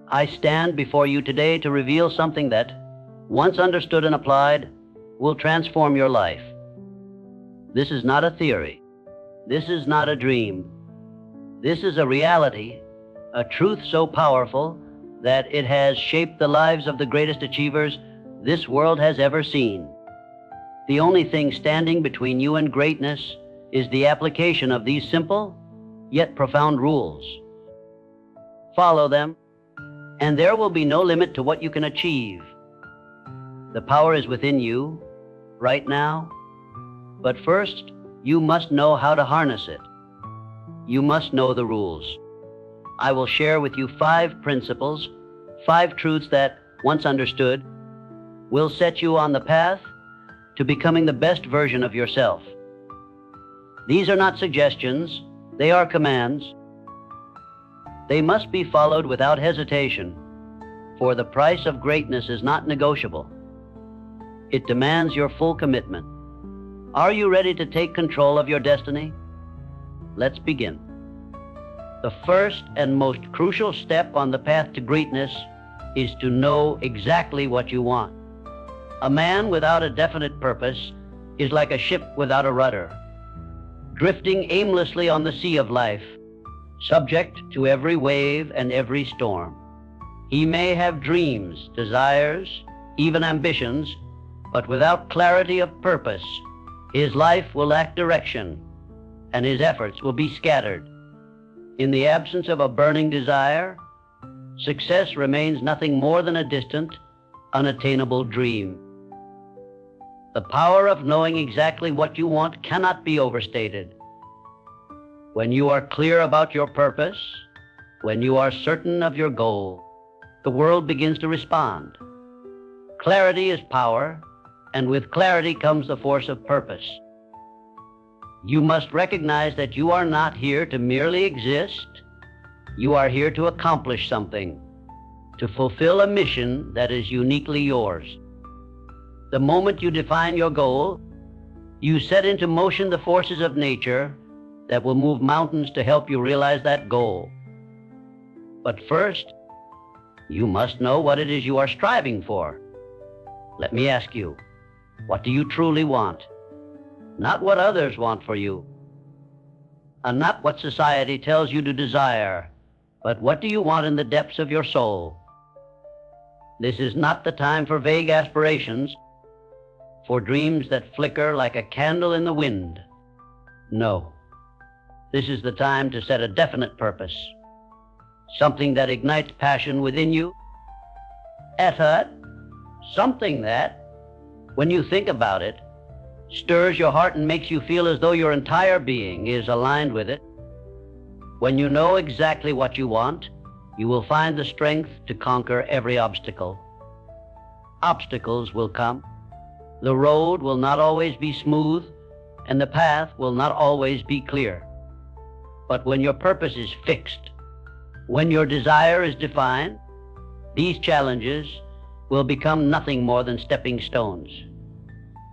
I stand before you today to reveal something that, once understood and applied, will transform your life. This is not a theory. This is not a dream. This is a reality, a truth so powerful that it has shaped the lives of the greatest achievers this world has ever seen. The only thing standing between you and greatness is the application of these simple, yet profound rules. Follow them, and there will be no limit to what you can achieve. The power is within you, right now, but first, you must know how to harness it. You must know the rules. I will share with you 5 principles, 5 truths that, once understood, will set you on the path to becoming the best version of yourself. These are not suggestions, they are commands. They must be followed without hesitation, for the price of greatness is not negotiable. It demands your full commitment. Are you ready to take control of your destiny? Let's begin. The first and most crucial step on the path to greatness is to know exactly what you want. A man without a definite purpose is like a ship without a rudder, drifting aimlessly on the sea of life, subject to every wave and every storm. He may have dreams, desires, even ambitions, but without clarity of purpose, his life will lack direction, and his efforts will be scattered. In the absence of a burning desire, success remains nothing more than a distant, unattainable dream. The power of knowing exactly what you want cannot be overstated. When you are clear about your purpose, when you are certain of your goal, the world begins to respond. Clarity is power, and with clarity comes the force of purpose. You must recognize that you are not here to merely exist. You are here to accomplish something, to fulfill a mission that is uniquely yours. The moment you define your goal, you set into motion the forces of nature that will move mountains to help you realize that goal. But first, you must know what it is you are striving for. Let me ask you, what do you truly want? Not what others want for you, and not what society tells you to desire, but what do you want in the depths of your soul? This is not the time for vague aspirations, for dreams that flicker like a candle in the wind. No, this is the time to set a definite purpose, something that ignites passion within you. Something that, when you think about it, stirs your heart and makes you feel as though your entire being is aligned with it. When you know exactly what you want, you will find the strength to conquer every obstacle. Obstacles will come. The road will not always be smooth, and the path will not always be clear. But when your purpose is fixed, when your desire is defined, these challenges will become nothing more than stepping stones.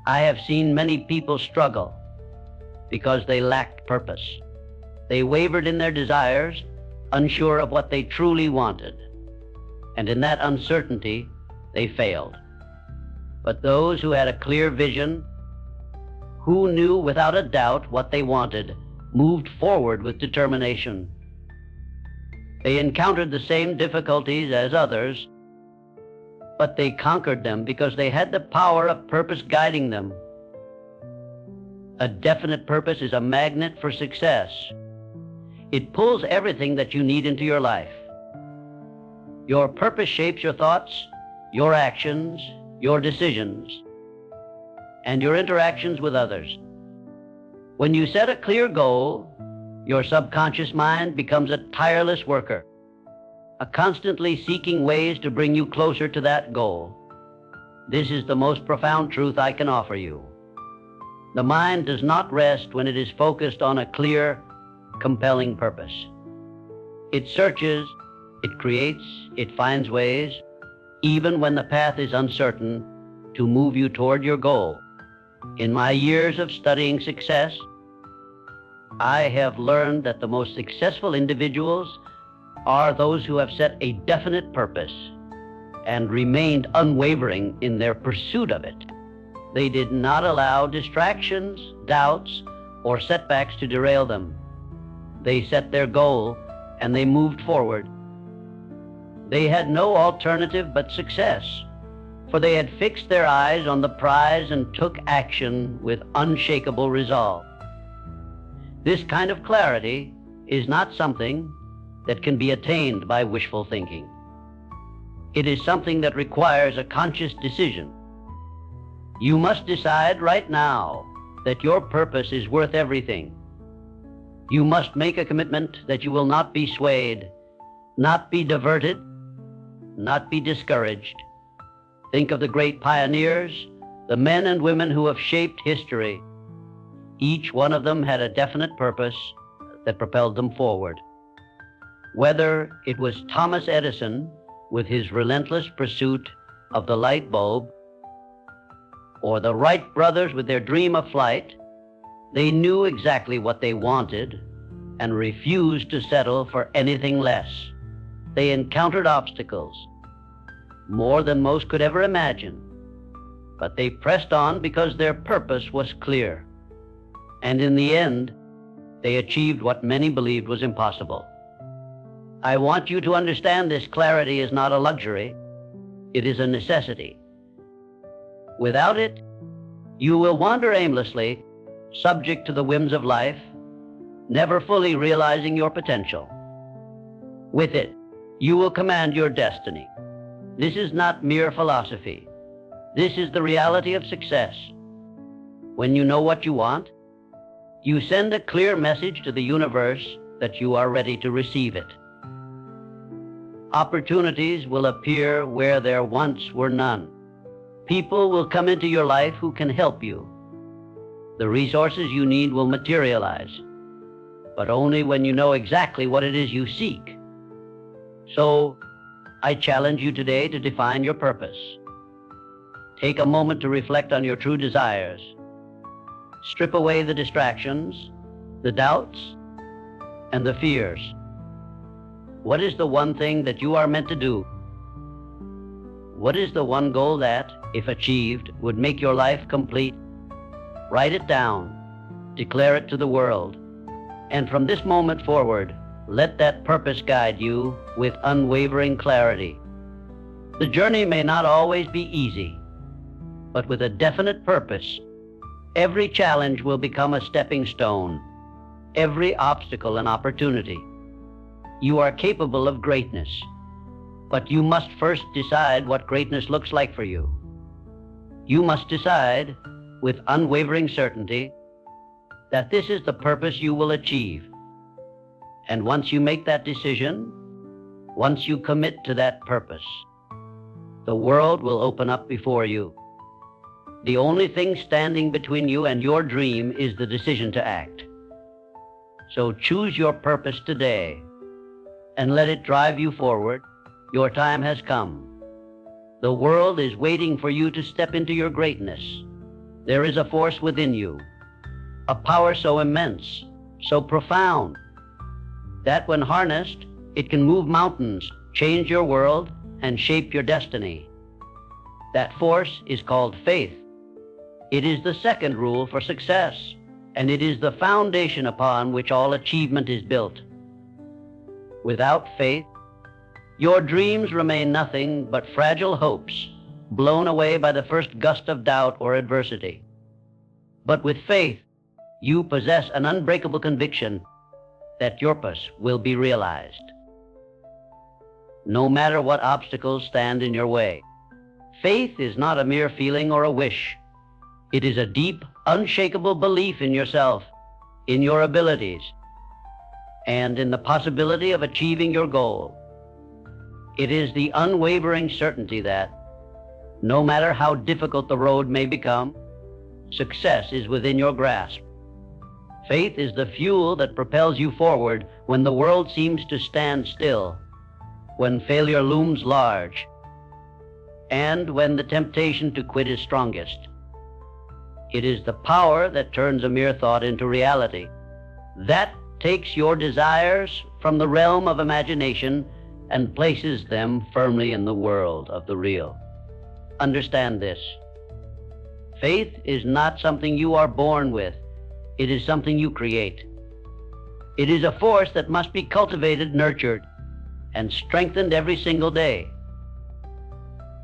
I have seen many people struggle because they lacked purpose. They wavered in their desires, unsure of what they truly wanted. And in that uncertainty, they failed. But those who had a clear vision, who knew without a doubt what they wanted, moved forward with determination. They encountered the same difficulties as others, but they conquered them because they had the power of purpose guiding them. A definite purpose is a magnet for success. It pulls everything that you need into your life. Your purpose shapes your thoughts, your actions, your decisions, and your interactions with others. When you set a clear goal, your subconscious mind becomes a tireless worker, constantly seeking ways to bring you closer to that goal. This is the most profound truth I can offer you. The mind does not rest when it is focused on a clear, compelling purpose. It searches, it creates, it finds ways, even when the path is uncertain, to move you toward your goal. In my years of studying success, I have learned that the most successful individuals are those who have set a definite purpose and remained unwavering in their pursuit of it. They did not allow distractions, doubts, or setbacks to derail them. They set their goal and they moved forward. They had no alternative but success, for they had fixed their eyes on the prize and took action with unshakable resolve. This kind of clarity is not something that can be attained by wishful thinking. It is something that requires a conscious decision. You must decide right now that your purpose is worth everything. You must make a commitment that you will not be swayed, not be diverted, not be discouraged. Think of the great pioneers, the men and women who have shaped history. Each one of them had a definite purpose that propelled them forward. Whether it was Thomas Edison with his relentless pursuit of the light bulb, or the Wright brothers with their dream of flight, they knew exactly what they wanted and refused to settle for anything less. They encountered obstacles, more than most could ever imagine, but they pressed on because their purpose was clear. And in the end, they achieved what many believed was impossible. I want you to understand this clarity is not a luxury, it is a necessity. Without it, you will wander aimlessly, subject to the whims of life, never fully realizing your potential. With it, you will command your destiny. This is not mere philosophy. This is the reality of success. When you know what you want, you send a clear message to the universe that you are ready to receive it. Opportunities will appear where there once were none. People will come into your life who can help you. The resources you need will materialize, but only when you know exactly what it is you seek. So, I challenge you today to define your purpose. Take a moment to reflect on your true desires. Strip away the distractions, the doubts, and the fears. What is the one thing that you are meant to do? What is the one goal that, if achieved, would make your life complete? Write it down, declare it to the world, and from this moment forward, let that purpose guide you with unwavering clarity. The journey may not always be easy, but with a definite purpose, every challenge will become a stepping stone, every obstacle an opportunity. You are capable of greatness, but you must first decide what greatness looks like for you. You must decide with unwavering certainty that this is the purpose you will achieve. And once you make that decision, once you commit to that purpose, the world will open up before you. The only thing standing between you and your dream is the decision to act. So choose your purpose today and let it drive you forward. Your time has come. The world is waiting for you to step into your greatness. There is a force within you, a power so immense, so profound, that when harnessed, it can move mountains, change your world, and shape your destiny. That force is called faith. It is the second rule for success, and it is the foundation upon which all achievement is built. Without faith, your dreams remain nothing but fragile hopes, blown away by the first gust of doubt or adversity. But with faith, you possess an unbreakable conviction that your purpose will be realized. No matter what obstacles stand in your way, faith is not a mere feeling or a wish. It is a deep, unshakable belief in yourself, in your abilities, and in the possibility of achieving your goal. It is the unwavering certainty that, no matter how difficult the road may become, success is within your grasp. Faith is the fuel that propels you forward when the world seems to stand still, when failure looms large, and when the temptation to quit is strongest. It is the power that turns a mere thought into reality. That takes your desires from the realm of imagination and places them firmly in the world of the real. Understand this. Faith is not something you are born with. It is something you create. It is a force that must be cultivated, nurtured, and strengthened every single day.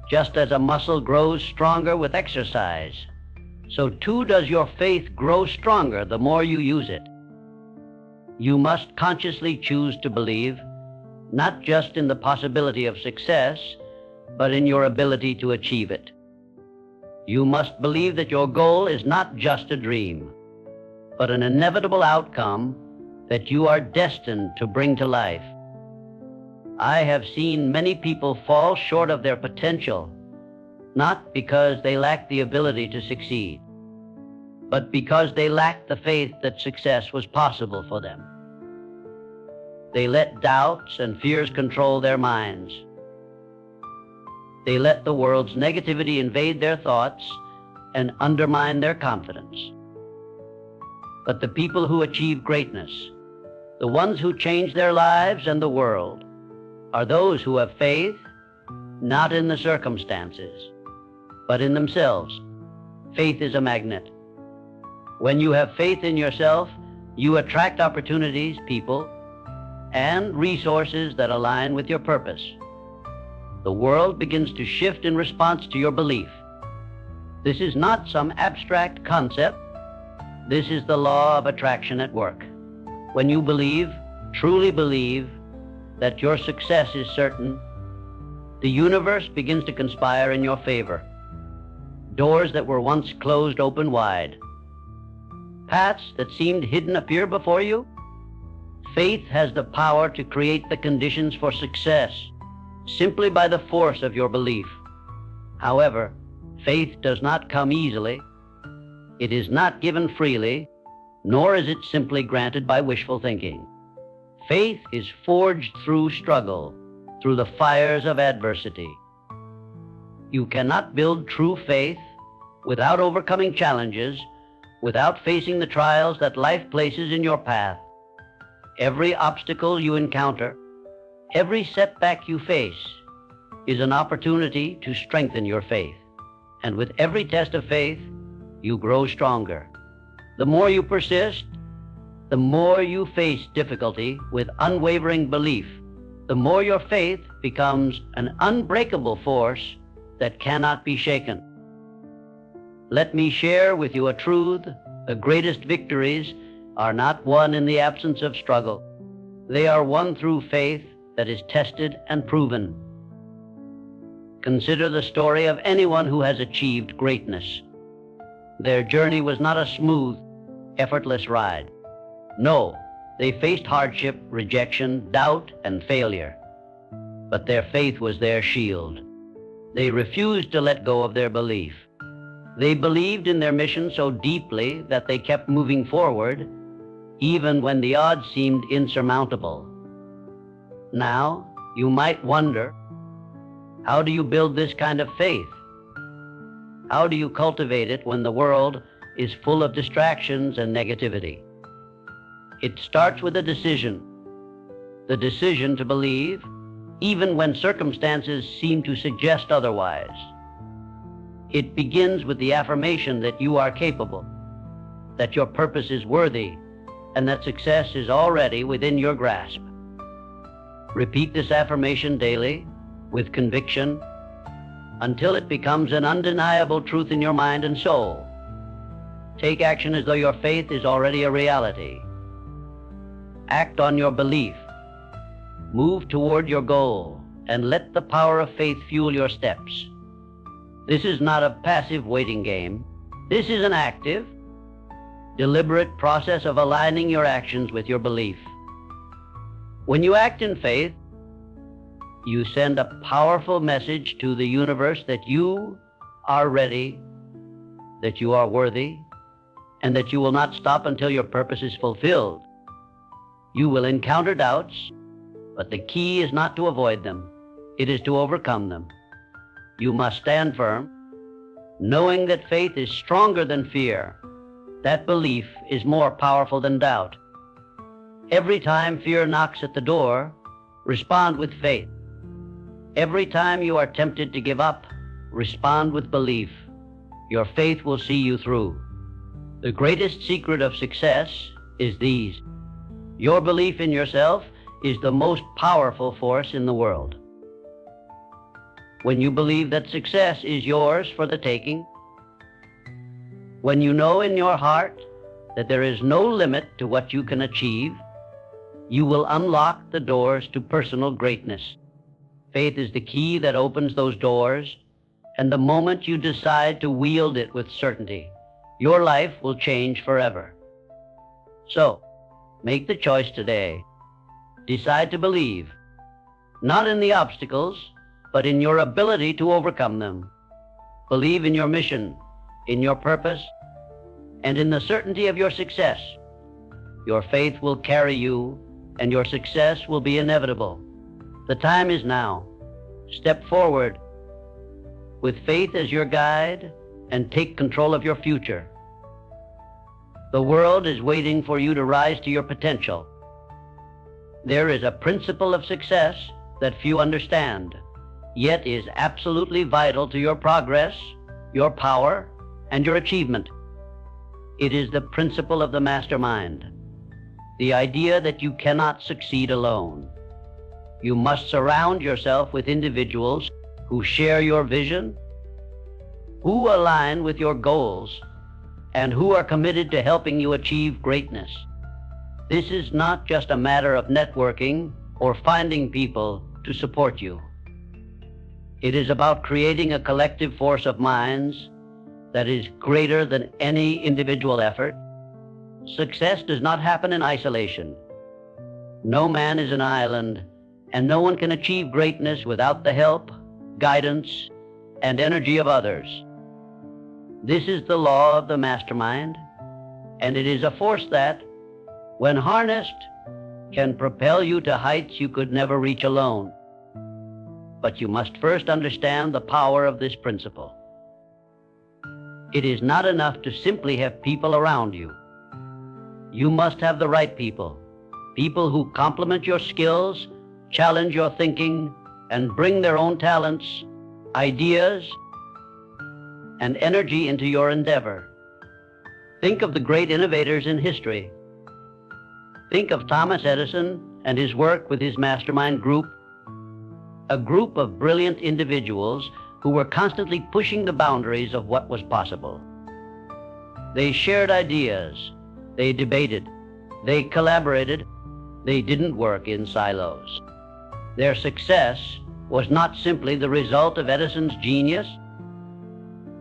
Just as a muscle grows stronger with exercise, so too does your faith grow stronger the more you use it. You must consciously choose to believe, not just in the possibility of success, but in your ability to achieve it. You must believe that your goal is not just a dream, but an inevitable outcome that you are destined to bring to life. I have seen many people fall short of their potential, not because they lack the ability to succeed, but because they lacked the faith that success was possible for them. They let doubts and fears control their minds. They let the world's negativity invade their thoughts and undermine their confidence. But the people who achieve greatness, the ones who change their lives and the world, are those who have faith, not in the circumstances, but in themselves. Faith is a magnet. When you have faith in yourself, you attract opportunities, people, and resources that align with your purpose. The world begins to shift in response to your belief. This is not some abstract concept. This is the law of attraction at work. When you believe, truly believe, that your success is certain, the universe begins to conspire in your favor. Doors that were once closed open wide. Paths that seemed hidden appear before you. Faith has the power to create the conditions for success simply by the force of your belief. However, faith does not come easily. It is not given freely, nor is it simply granted by wishful thinking. Faith is forged through struggle, through the fires of adversity. You cannot build true faith without overcoming challenges, without facing the trials that life places in your path. Every obstacle you encounter, every setback you face, is an opportunity to strengthen your faith. And with every test of faith, you grow stronger. The more you persist, the more you face difficulty with unwavering belief, the more your faith becomes an unbreakable force that cannot be shaken. Let me share with you a truth. The greatest victories are not won in the absence of struggle. They are won through faith that is tested and proven. Consider the story of anyone who has achieved greatness. Their journey was not a smooth, effortless ride. No, they faced hardship, rejection, doubt, and failure. But their faith was their shield. They refused to let go of their belief. They believed in their mission so deeply that they kept moving forward, even when the odds seemed insurmountable. Now, you might wonder, how do you build this kind of faith? How do you cultivate it when the world is full of distractions and negativity? It starts with a decision. The decision to believe, even when circumstances seem to suggest otherwise. It begins with the affirmation that you are capable, that your purpose is worthy, and that success is already within your grasp. Repeat this affirmation daily, with conviction, until it becomes an undeniable truth in your mind and soul. Take action as though your faith is already a reality. Act on your belief. Move toward your goal, and let the power of faith fuel your steps. This is not a passive waiting game. This is an active, deliberate process of aligning your actions with your belief. When you act in faith, you send a powerful message to the universe that you are ready, that you are worthy, and that you will not stop until your purpose is fulfilled. You will encounter doubts, but the key is not to avoid them. It is to overcome them. You must stand firm, knowing that faith is stronger than fear. That belief is more powerful than doubt. Every time fear knocks at the door, respond with faith. Every time you are tempted to give up, respond with belief. Your faith will see you through. The greatest secret of success is these. Your belief in yourself is the most powerful force in the world. When you believe that success is yours for the taking, when you know in your heart that there is no limit to what you can achieve, you will unlock the doors to personal greatness. Faith is the key that opens those doors, and the moment you decide to wield it with certainty, your life will change forever. So, make the choice today. Decide to believe, not in the obstacles, but in your ability to overcome them. Believe in your mission, in your purpose, and in the certainty of your success. Your faith will carry you, and your success will be inevitable. The time is now. Step forward with faith as your guide and take control of your future. The world is waiting for you to rise to your potential. There is a principle of success that few understand, yet is absolutely vital to your progress, your power, and your achievement. It is the principle of the mastermind, the idea that you cannot succeed alone. You must surround yourself with individuals who share your vision, who align with your goals, and who are committed to helping you achieve greatness. This is not just a matter of networking or finding people to support you. It is about creating a collective force of minds that is greater than any individual effort. Success does not happen in isolation. No man is an island, and no one can achieve greatness without the help, guidance, and energy of others. This is the law of the mastermind, and it is a force that, when harnessed, can propel you to heights you could never reach alone. But you must first understand the power of this principle. It is not enough to simply have people around you. You must have the right people, people who complement your skills, challenge your thinking, and bring their own talents, ideas, and energy into your endeavor. Think of the great innovators in history. Think of Thomas Edison and his work with his mastermind group, a group of brilliant individuals who were constantly pushing the boundaries of what was possible. They shared ideas, they debated, they collaborated, they didn't work in silos. Their success was not simply the result of Edison's genius,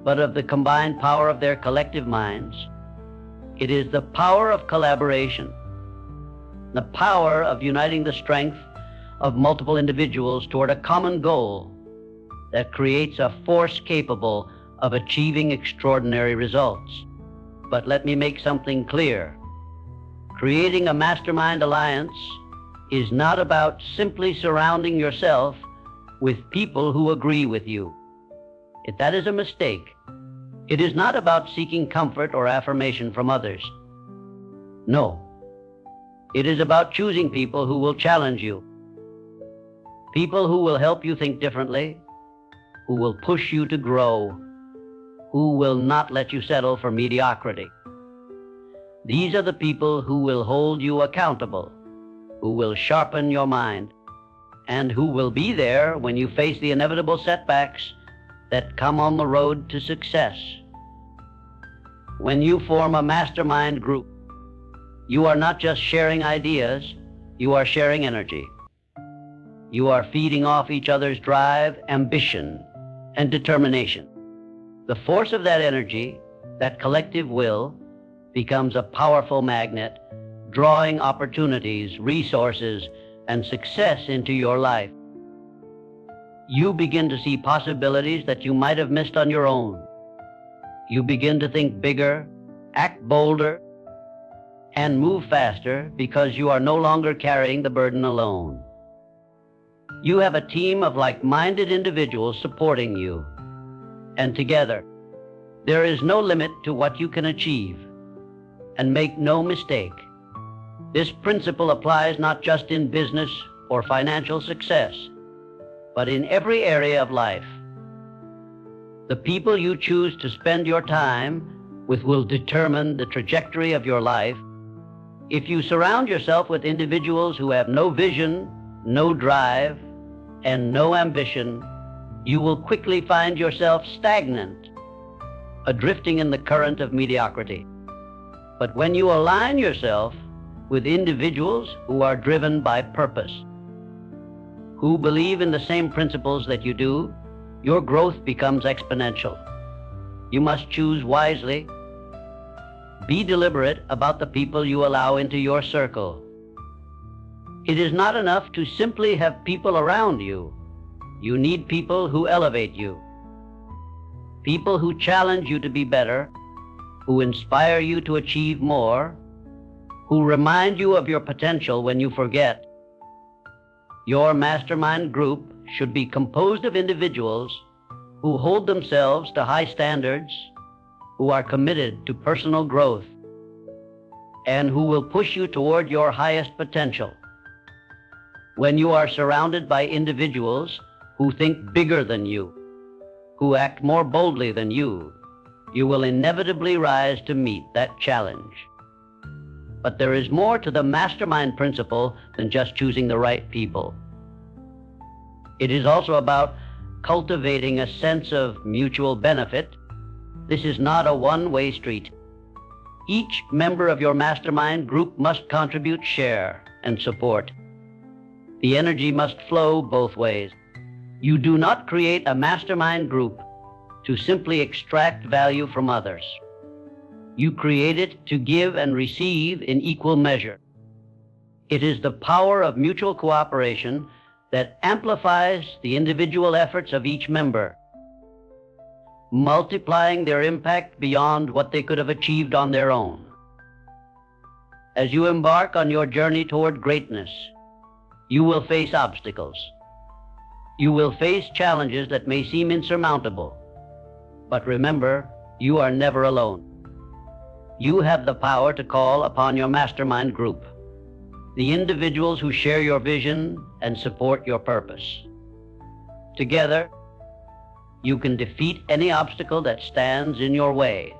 but of the combined power of their collective minds. It is the power of collaboration, the power of uniting the strength of multiple individuals toward a common goal that creates a force capable of achieving extraordinary results. But let me make something clear. Creating a mastermind alliance is not about simply surrounding yourself with people who agree with you. If that is a mistake, it is not about seeking comfort or affirmation from others. No. It is about choosing people who will challenge you, people who will help you think differently, who will push you to grow, who will not let you settle for mediocrity. These are the people who will hold you accountable, who will sharpen your mind, and who will be there when you face the inevitable setbacks that come on the road to success. When you form a mastermind group, you are not just sharing ideas, you are sharing energy. You are feeding off each other's drive, ambition, and determination. The force of that energy, that collective will, becomes a powerful magnet, drawing opportunities, resources, and success into your life. You begin to see possibilities that you might have missed on your own. You begin to think bigger, act bolder, and move faster because you are no longer carrying the burden alone. You have a team of like-minded individuals supporting you, and together, there is no limit to what you can achieve. And make no mistake, This principle applies not just in business or financial success, but in every area of life. The people you choose to spend your time with will determine the trajectory of your life. If you surround yourself with individuals who have no vision, no drive, and no ambition, you will quickly find yourself stagnant, adrifting in the current of mediocrity. But when you align yourself with individuals who are driven by purpose, who believe in the same principles that you do, your growth becomes exponential. You must choose wisely. Be deliberate about the people you allow into your circle. It is not enough to simply have people around you. You need people who elevate you. People who challenge you to be better, who inspire you to achieve more, who remind you of your potential when you forget. Your mastermind group should be composed of individuals who hold themselves to high standards, who are committed to personal growth, and who will push you toward your highest potential. When you are surrounded by individuals who think bigger than you, who act more boldly than you will inevitably rise to meet that challenge. But there is more to the mastermind principle than just choosing the right people. It is also about cultivating a sense of mutual benefit. This is not a one-way street. Each member of your mastermind group must contribute, share, and support. The energy must flow both ways. You do not create a mastermind group to simply extract value from others. You create it to give and receive in equal measure. It is the power of mutual cooperation that amplifies the individual efforts of each member, multiplying their impact beyond what they could have achieved on their own. As you embark on your journey toward greatness, you will face obstacles. You will face challenges that may seem insurmountable. But remember, you are never alone. You have the power to call upon your mastermind group, the individuals who share your vision and support your purpose. Together, you can defeat any obstacle that stands in your way.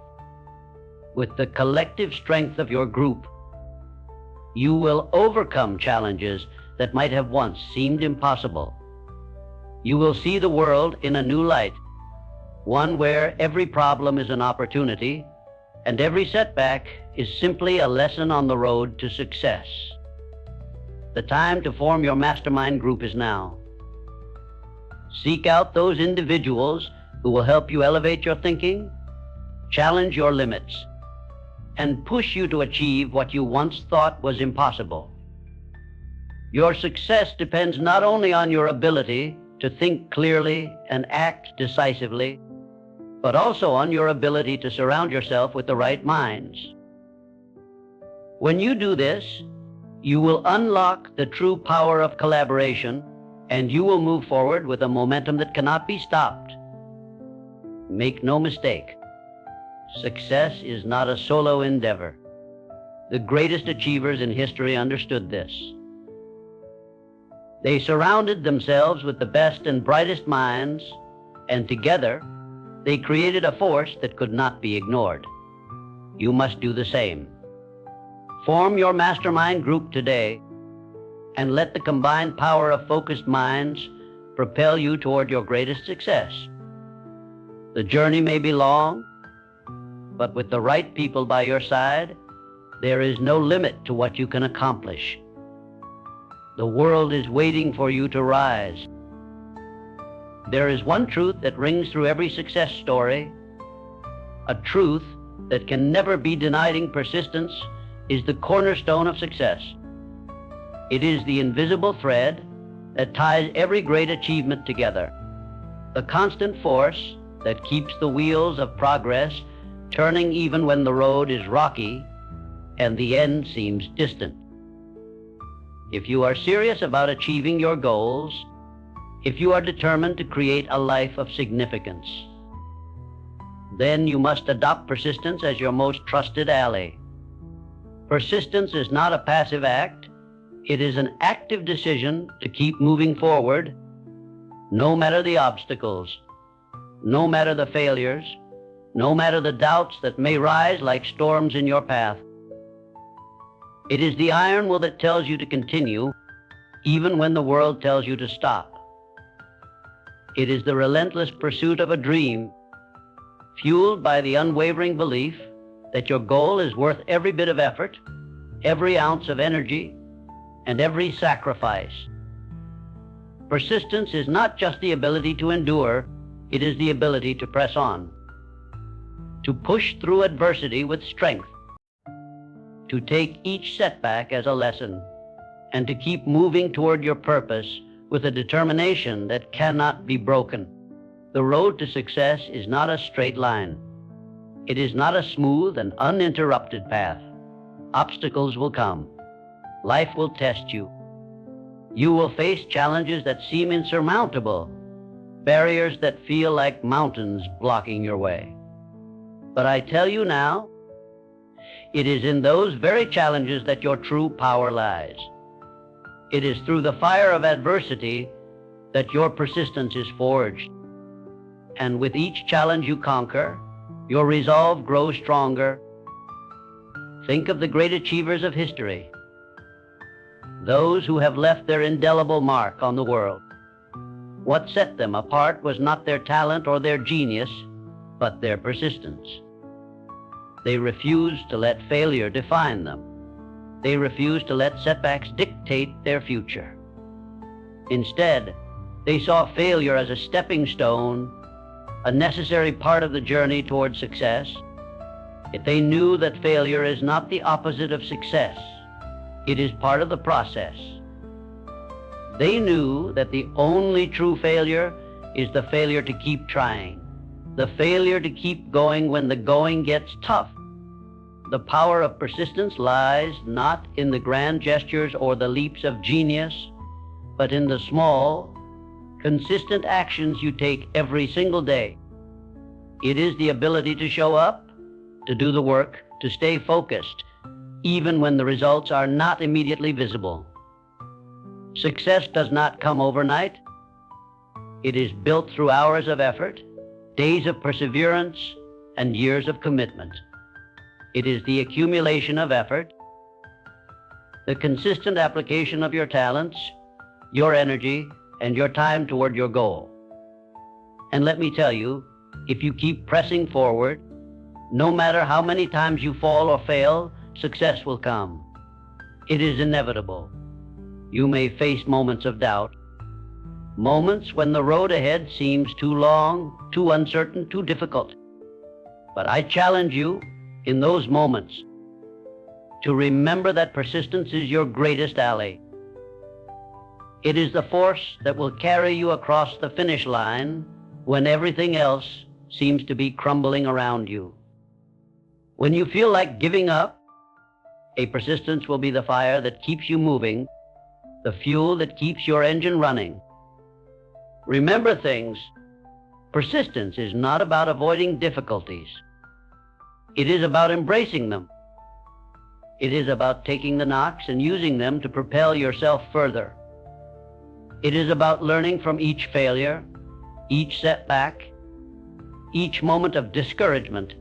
With the collective strength of your group, you will overcome challenges that might have once seemed impossible. You will see the world in a new light, one where every problem is an opportunity and every setback is simply a lesson on the road to success. The time to form your mastermind group is now. Seek out those individuals who will help you elevate your thinking, challenge your limits, and push you to achieve what you once thought was impossible. Your success depends not only on your ability to think clearly and act decisively, but also on your ability to surround yourself with the right minds. When you do this, you will unlock the true power of collaboration, and you will move forward with a momentum that cannot be stopped. Make no mistake, success is not a solo endeavor. The greatest achievers in history understood this. They surrounded themselves with the best and brightest minds, and together, they created a force that could not be ignored. You must do the same. Form your mastermind group today, and let the combined power of focused minds propel you toward your greatest success. The journey may be long, but with the right people by your side, there is no limit to what you can accomplish. The world is waiting for you to rise. There is one truth that rings through every success story. A truth that can never be denied. Persistence is the cornerstone of success. It is the invisible thread that ties every great achievement together, the constant force that keeps the wheels of progress turning even when the road is rocky and the end seems distant. If you are serious about achieving your goals, if you are determined to create a life of significance, then you must adopt persistence as your most trusted ally. Persistence is not a passive act. It is an active decision to keep moving forward, no matter the obstacles, no matter the failures, no matter the doubts that may rise like storms in your path. It is the iron will that tells you to continue, even when the world tells you to stop. It is the relentless pursuit of a dream, fueled by the unwavering belief that your goal is worth every bit of effort, every ounce of energy, and every sacrifice. Persistence is not just the ability to endure, it is the ability to press on, to push through adversity with strength, to take each setback as a lesson, and to keep moving toward your purpose with a determination that cannot be broken. The road to success is not a straight line. It is not a smooth and uninterrupted path. Obstacles will come. Life will test you. You will face challenges that seem insurmountable, barriers that feel like mountains blocking your way. But I tell you now, it is in those very challenges that your true power lies. It is through the fire of adversity that your persistence is forged. And with each challenge you conquer, your resolve grows stronger. Think of the great achievers of history, those who have left their indelible mark on the world. What set them apart was not their talent or their genius, but their persistence. They refused to let failure define them. They refused to let setbacks dictate their future. Instead, they saw failure as a stepping stone, a necessary part of the journey toward success. Yet they knew that failure is not the opposite of success. It is part of the process. They knew that the only true failure is the failure to keep trying, the failure to keep going when the going gets tough. The power of persistence lies not in the grand gestures or the leaps of genius, but in the small, consistent actions you take every single day. It is the ability to show up, to do the work, to stay focused, even when the results are not immediately visible. Success does not come overnight. It is built through hours of effort, days of perseverance, and years of commitment. It is the accumulation of effort, the consistent application of your talents, your energy, and your time toward your goal. And let me tell you, if you keep pressing forward, no matter how many times you fall or fail, success will come. It is inevitable. You may face moments of doubt, moments when the road ahead seems too long, too uncertain, too difficult. But I challenge you, in those moments, to remember that persistence is your greatest ally. It is the force that will carry you across the finish line when everything else seems to be crumbling around you. When you feel like giving up, a persistence will be the fire that keeps you moving, the fuel that keeps your engine running. Remember things. Persistence is not about avoiding difficulties. It is about embracing them. It is about taking the knocks and using them to propel yourself further. It is about learning from each failure, each setback, each moment of discouragement,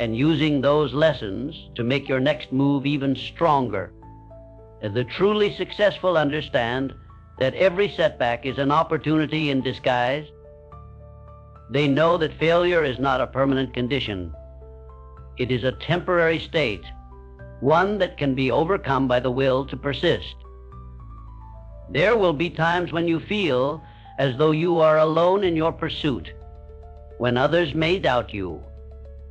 and using those lessons to make your next move even stronger. The truly successful understand that every setback is an opportunity in disguise. They know that failure is not a permanent condition. It is a temporary state, one that can be overcome by the will to persist. There will be times when you feel as though you are alone in your pursuit, when others may doubt you,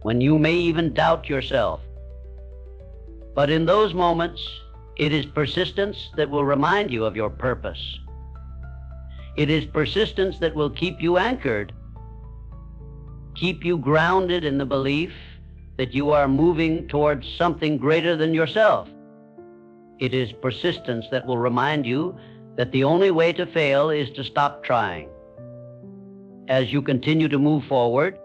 when you may even doubt yourself. But in those moments, it is persistence that will remind you of your purpose. It is persistence that will keep you anchored, keep you grounded in the belief that you are moving towards something greater than yourself. It is persistence that will remind you that the only way to fail is to stop trying. As you continue to move forward,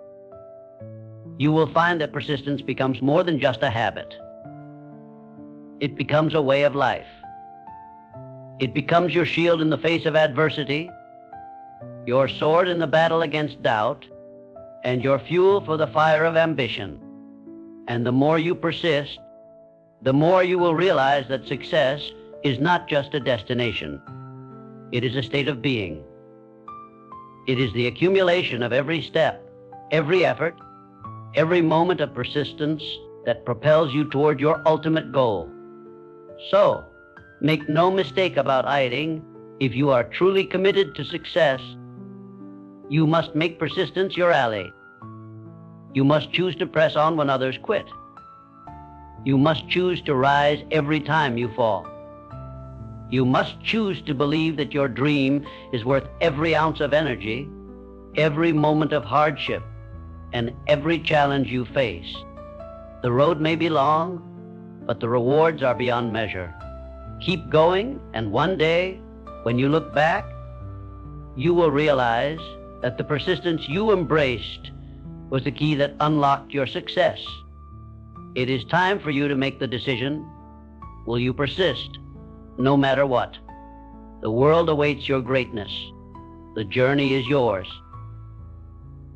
you will find that persistence becomes more than just a habit. It becomes a way of life. It becomes your shield in the face of adversity, your sword in the battle against doubt, and your fuel for the fire of ambition. And the more you persist, the more you will realize that success is not just a destination. It is a state of being. It is the accumulation of every step, every effort, every moment of persistence that propels you toward your ultimate goal. So, make no mistake about dieting. If you are truly committed to success, you must make persistence your ally. You must choose to press on when others quit. You must choose to rise every time you fall. You must choose to believe that your dream is worth every ounce of energy, every moment of hardship, and every challenge you face. The road may be long, but the rewards are beyond measure. Keep going, and one day, when you look back, you will realize that the persistence you embraced was the key that unlocked your success. It is time for you to make the decision. Will you persist, no matter what? The world awaits your greatness. The journey is yours.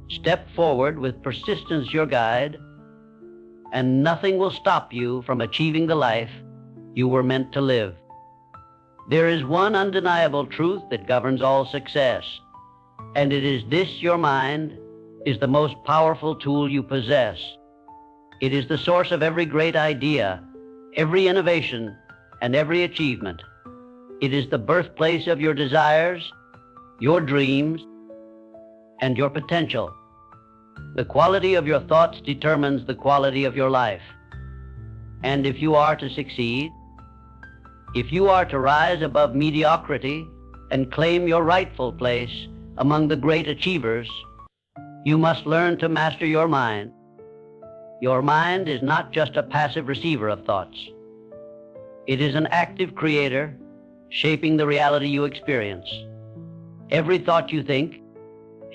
Step forward with persistence your guide, and nothing will stop you from achieving the life you were meant to live. There is one undeniable truth that governs all success, and it is this: your mind is the most powerful tool you possess. It is the source of every great idea, every innovation, and every achievement. It is the birthplace of your desires, your dreams, and your potential. The quality of your thoughts determines the quality of your life. And if you are to succeed, if you are to rise above mediocrity and claim your rightful place among the great achievers, you must learn to master your mind. Your mind is not just a passive receiver of thoughts. It is an active creator, shaping the reality you experience. Every thought you think,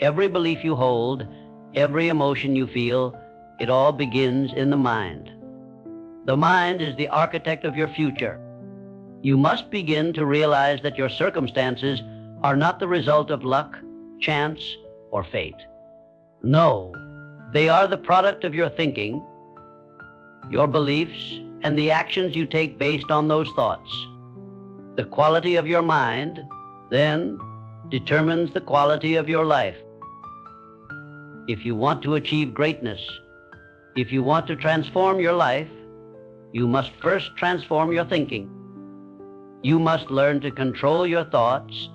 every belief you hold, every emotion you feel, it all begins in the mind. The mind is the architect of your future. You must begin to realize that your circumstances are not the result of luck, chance, or fate. No, they are the product of your thinking, your beliefs, and the actions you take based on those thoughts. The quality of your mind, then, determines the quality of your life. If you want to achieve greatness, if you want to transform your life, you must first transform your thinking. You must learn to control your thoughts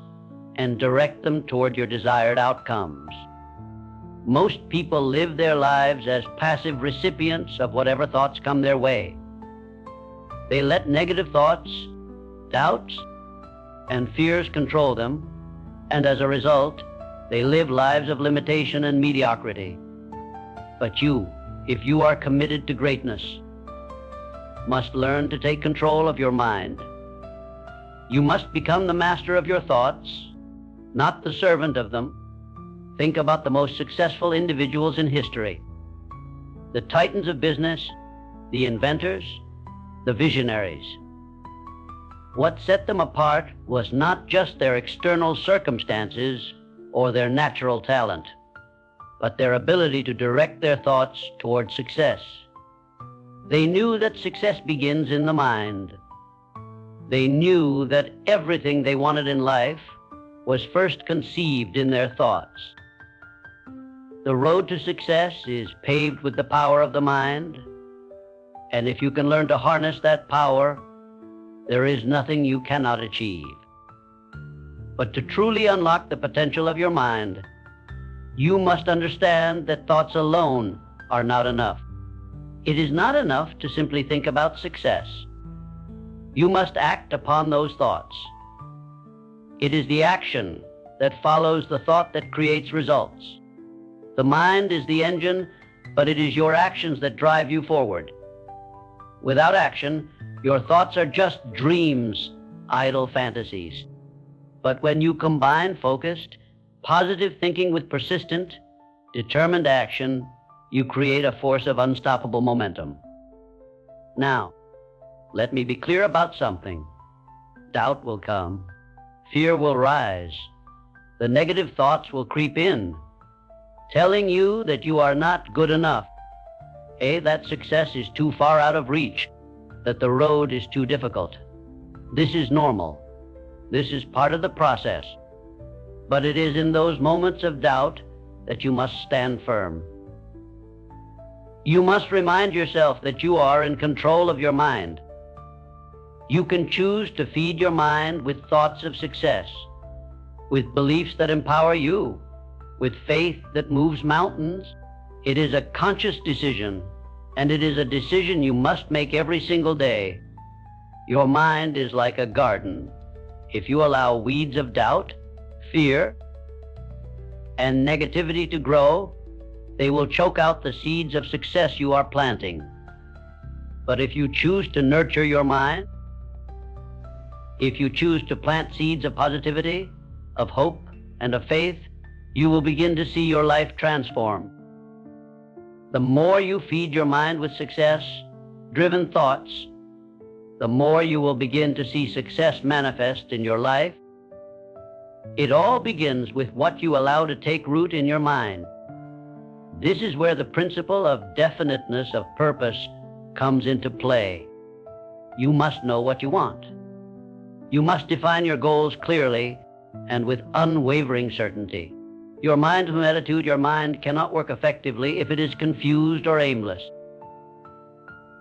and direct them toward your desired outcomes. Most people live their lives as passive recipients of whatever thoughts come their way. They let negative thoughts, doubts, and fears control them, and as a result, they live lives of limitation and mediocrity. But you, if you are committed to greatness, must learn to take control of your mind. You must become the master of your thoughts, not the servant of them. Think about the most successful individuals in history. The titans of business, the inventors, the visionaries. What set them apart was not just their external circumstances or their natural talent, but their ability to direct their thoughts toward success. They knew that success begins in the mind. They knew that everything they wanted in life was first conceived in their thoughts. The road to success is paved with the power of the mind, and if you can learn to harness that power, there is nothing you cannot achieve. But to truly unlock the potential of your mind, you must understand that thoughts alone are not enough. It is not enough to simply think about success. You must act upon those thoughts. It is the action that follows the thought that creates results. The mind is the engine, but it is your actions that drive you forward. Without action, your thoughts are just dreams, idle fantasies. But when you combine focused, positive thinking with persistent, determined action, you create a force of unstoppable momentum. Now, Let me be clear about something. Doubt will come. Fear will rise. The negative thoughts will creep in, telling you that you are not good enough, that success is too far out of reach, that the road is too difficult. This is normal. This is part of the process. But it is in those moments of doubt that you must stand firm. You must remind yourself that you are in control of your mind. You can choose to feed your mind with thoughts of success, with beliefs that empower you, with faith that moves mountains. It is a conscious decision, and it is a decision you must make every single day. Your mind is like a garden. If you allow weeds of doubt, fear, and negativity to grow, they will choke out the seeds of success you are planting. But if you choose to nurture your mind, if you choose to plant seeds of positivity, of hope, and of faith, you will begin to see your life transform. The more you feed your mind with success-driven thoughts, the more you will begin to see success manifest in your life. It all begins with what you allow to take root in your mind. This is where the principle of definiteness of purpose comes into play. You must know what you want. You must define your goals clearly and with unwavering certainty. Your mindful attitude, your mind cannot work effectively if it is confused or aimless.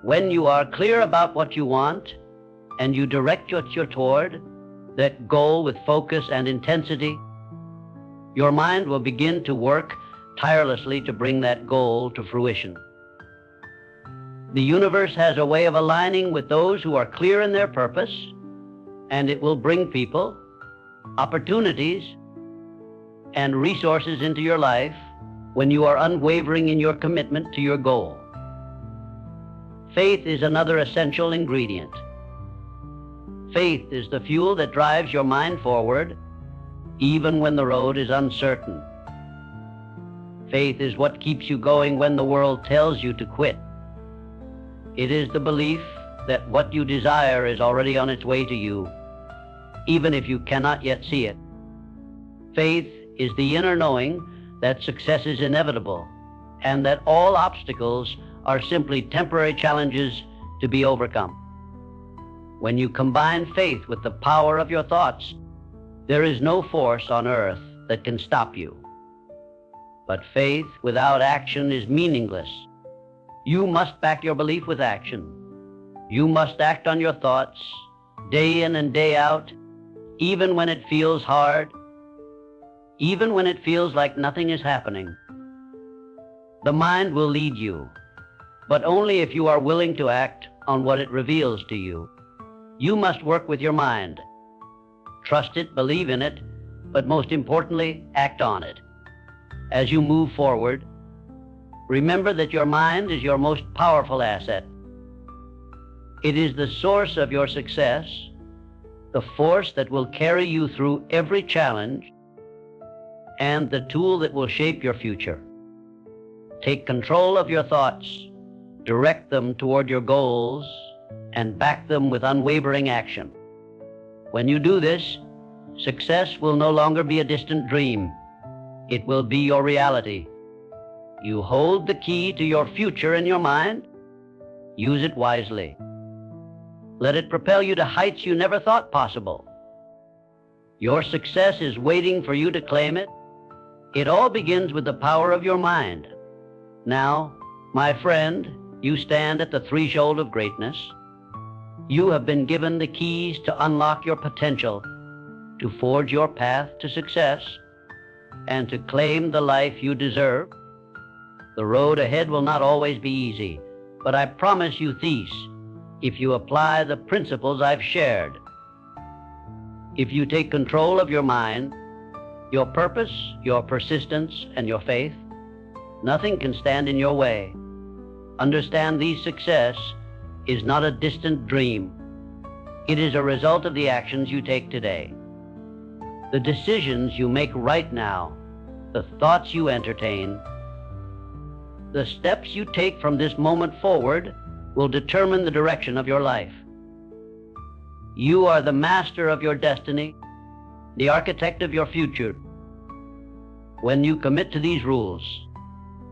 When you are clear about what you want and you direct what you're toward, that goal with focus and intensity, your mind will begin to work tirelessly to bring that goal to fruition. The universe has a way of aligning with those who are clear in their purpose, and it will bring people, opportunities, and resources into your life when you are unwavering in your commitment to your goal. Faith is another essential ingredient. Faith is the fuel that drives your mind forward, even when the road is uncertain. Faith is what keeps you going when the world tells you to quit. It is the belief that what you desire is already on its way to you, even if you cannot yet see it. Faith is the inner knowing that success is inevitable and that all obstacles are simply temporary challenges to be overcome. When you combine faith with the power of your thoughts, there is no force on earth that can stop you. But faith without action is meaningless. You must back your belief with action. You must act on your thoughts day in and day out, even when it feels hard, even when it feels like nothing is happening. The mind will lead you, but only if you are willing to act on what it reveals to you. You must work with your mind. Trust it, believe in it, but most importantly, act on it. As you move forward, remember that your mind is your most powerful asset. It is the source of your success, the force that will carry you through every challenge, and the tool that will shape your future. Take control of your thoughts, direct them toward your goals, and back them with unwavering action. When you do this, success will no longer be a distant dream. It will be your reality. You hold the key to your future in your mind. Use it wisely. Let it propel you to heights you never thought possible. Your success is waiting for you to claim it. It all begins with the power of your mind. Now, my friend, you stand at the threshold of greatness. You have been given the keys to unlock your potential, to forge your path to success, and to claim the life you deserve. The road ahead will not always be easy, but I promise you this, if you apply the principles I've shared. If you take control of your mind, your purpose, your persistence, and your faith, nothing can stand in your way. Understand this success is not a distant dream. It is a result of the actions you take today. The decisions you make right now, the thoughts you entertain, the steps you take from this moment forward will determine the direction of your life. You are the master of your destiny, the architect of your future. When you commit to these rules,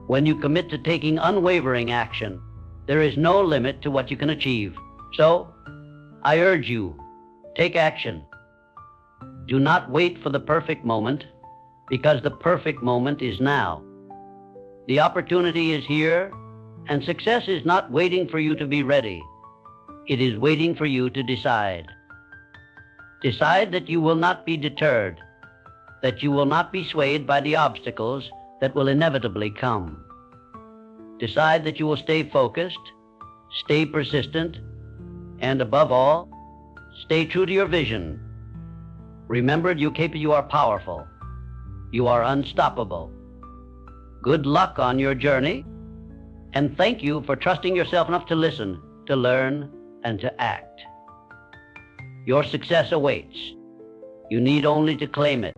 when you commit to taking unwavering action, there is no limit to what you can achieve. So, I urge you, take action. Do not wait for the perfect moment, because the perfect moment is now. The opportunity is here, and success is not waiting for you to be ready. It is waiting for you to decide. Decide that you will not be deterred, that you will not be swayed by the obstacles that will inevitably come. Decide that you will stay focused, stay persistent, and above all, stay true to your vision. Remember, you are powerful. You are unstoppable. Good luck on your journey, and thank you for trusting yourself enough to listen, to learn, and to act. Your success awaits. You need only to claim it.